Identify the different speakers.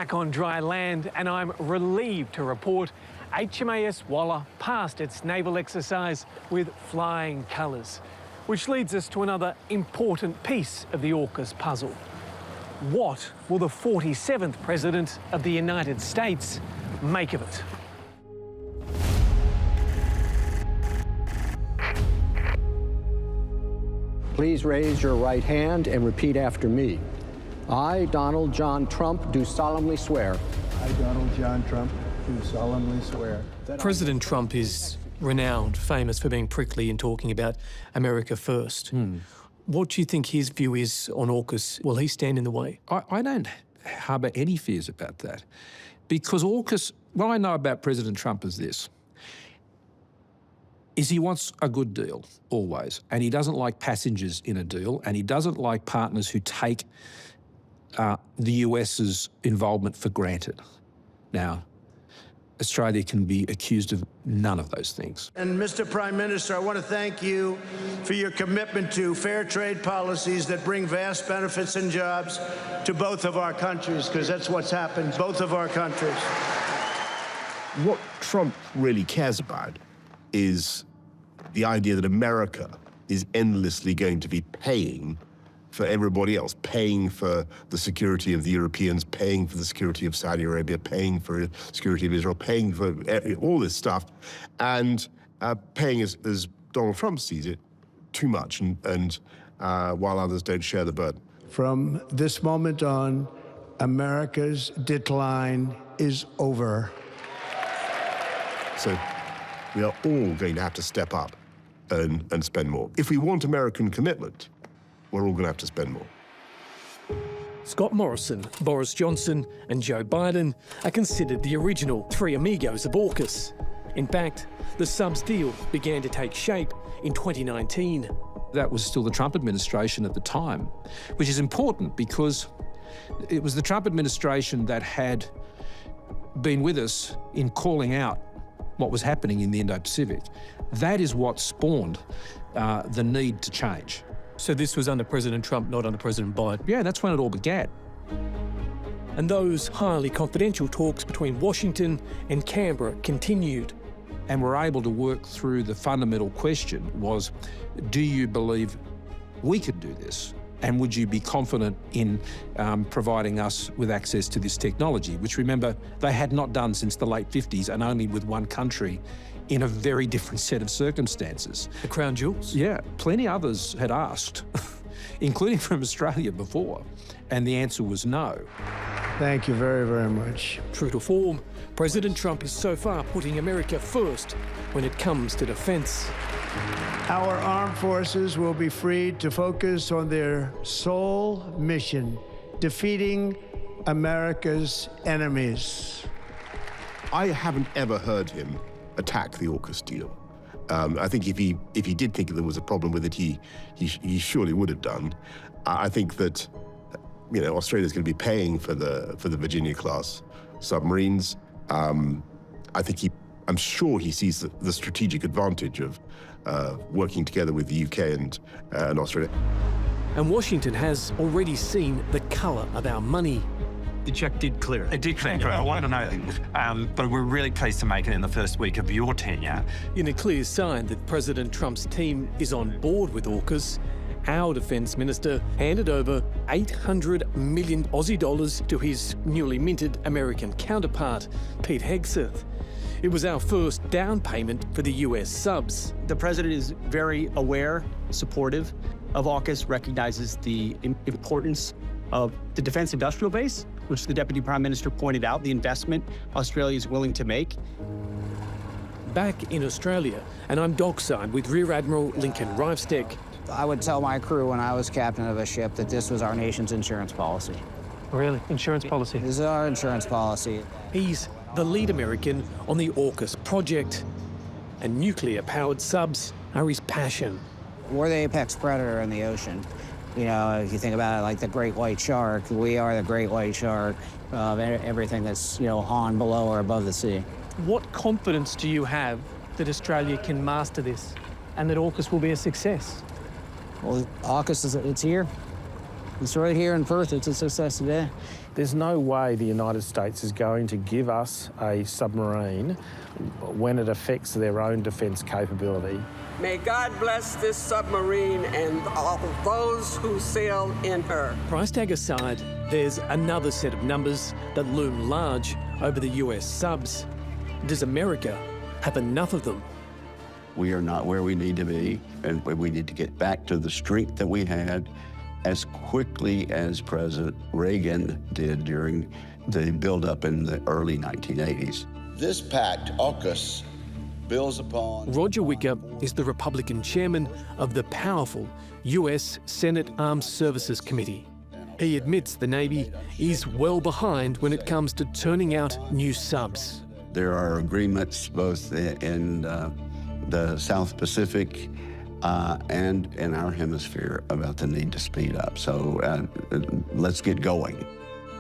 Speaker 1: Back on dry land, and I'm relieved to report HMAS Waller passed its naval exercise with flying colours, which leads us to another important piece of the AUKUS puzzle. What will the 47th President of the United States make of it?
Speaker 2: Please raise your right hand and repeat after me. I, Donald John Trump, do solemnly swear.
Speaker 3: I, Donald John Trump, do solemnly swear.
Speaker 1: President Trump is renowned, famous for being prickly and talking about America first. What do you think his view is on AUKUS? Will he stand in the way?
Speaker 4: I don't harbour any fears about that, because AUKUS, what I know about President Trump is this, is he wants a good deal, always, and he doesn't like passengers in a deal, and he doesn't like partners who take the US's involvement for granted. Now, Australia can be accused of none of those things.
Speaker 5: And Mr. Prime Minister, I want to thank you for your commitment to fair trade policies that bring vast benefits and jobs to both of our countries, because that's what's happened, both of our countries.
Speaker 6: What Trump really cares about is the idea that America is endlessly going to be paying for everybody else, paying for the security of the Europeans, paying for the security of Saudi Arabia, paying for the security of Israel, paying for all this stuff, and paying, as Donald Trump sees it, too much, and while others don't share the burden.
Speaker 3: From this moment on, America's decline is over.
Speaker 6: So we are all going to have to step up and spend more. If we want American commitment, we're all going to have to spend more.
Speaker 1: Scott Morrison, Boris Johnson and Joe Biden are considered the original three amigos of AUKUS. In fact, the subs deal began to take shape in 2019.
Speaker 4: That was still the Trump administration at the time, which is important because it was the Trump administration that had been with us in calling out what was happening in the Indo-Pacific. That is what spawned the need to change.
Speaker 1: So this was under President Trump, not under President Biden?
Speaker 4: Yeah, that's when it all began.
Speaker 1: And those highly confidential talks between Washington and Canberra continued.
Speaker 4: And we're able to work through the fundamental question was, do you believe we could do this? And would you be confident in providing us with access to this technology, which, remember, they had not done since the late 50s and only with one country in a very different set of circumstances.
Speaker 1: The crown jewels?
Speaker 4: Yeah, plenty others had asked, including from Australia before, and the answer was no.
Speaker 3: Thank you very, very much.
Speaker 1: True to form, President Trump is so far putting America first when it comes to defence.
Speaker 3: Our armed forces will be freed to focus on their sole mission, defeating America's enemies.
Speaker 6: I haven't ever heard him attack the AUKUS deal. I think if he did think there was a problem with it, he surely would have done. I think that Australia's going to be paying for the Virginia-class submarines. I'm sure he sees the strategic advantage of working together with the UK and Australia.
Speaker 1: And Washington has already seen the colour of our money.
Speaker 7: The check did clear. It did clear. I want to know, but we're really pleased to make it in the first week of your tenure.
Speaker 1: In a clear sign that President Trump's team is on board with AUKUS, our Defence Minister handed over 800 million Aussie dollars to his newly minted American counterpart, Pete Hegseth. It was our first down payment for the US subs.
Speaker 8: The President is very aware, supportive of AUKUS, recognizes the importance of the defence industrial base, which the Deputy Prime Minister pointed out, the investment Australia is willing to make.
Speaker 1: Back in Australia, and I'm dockside with Rear Admiral Lincoln Rivesteck.
Speaker 9: I would tell my crew when I was captain of a ship that this was our nation's insurance policy.
Speaker 1: Really? Insurance policy?
Speaker 9: This is our insurance policy.
Speaker 1: He's the lead American on the AUKUS project, and nuclear-powered subs are his passion.
Speaker 9: We're the apex predator in the ocean. If you think about it like the great white shark, we are the great white shark of everything that's, on, below, or above the sea.
Speaker 1: What confidence do you have that Australia can master this and that AUKUS will be a success?
Speaker 9: Well, AUKUS, it's here. It's right here in Perth. It's a success today.
Speaker 10: There's no way the United States is going to give us a submarine when it affects their own defence capability.
Speaker 11: May God bless this submarine and all of those who sail in her.
Speaker 1: Price tag aside, there's another set of numbers that loom large over the US subs. Does America have enough of them?
Speaker 12: We are not where we need to be, and we need to get back to the strength that we had as quickly as President Reagan did during the buildup in the early 1980s.
Speaker 13: This pact, AUKUS, builds upon...
Speaker 1: Roger Wicker is the Republican chairman of the powerful US Senate Armed Services Committee. He admits the Navy is well behind when it comes to turning out new subs.
Speaker 12: There are agreements both in the South Pacific and in our hemisphere about the need to speed up. So let's get going.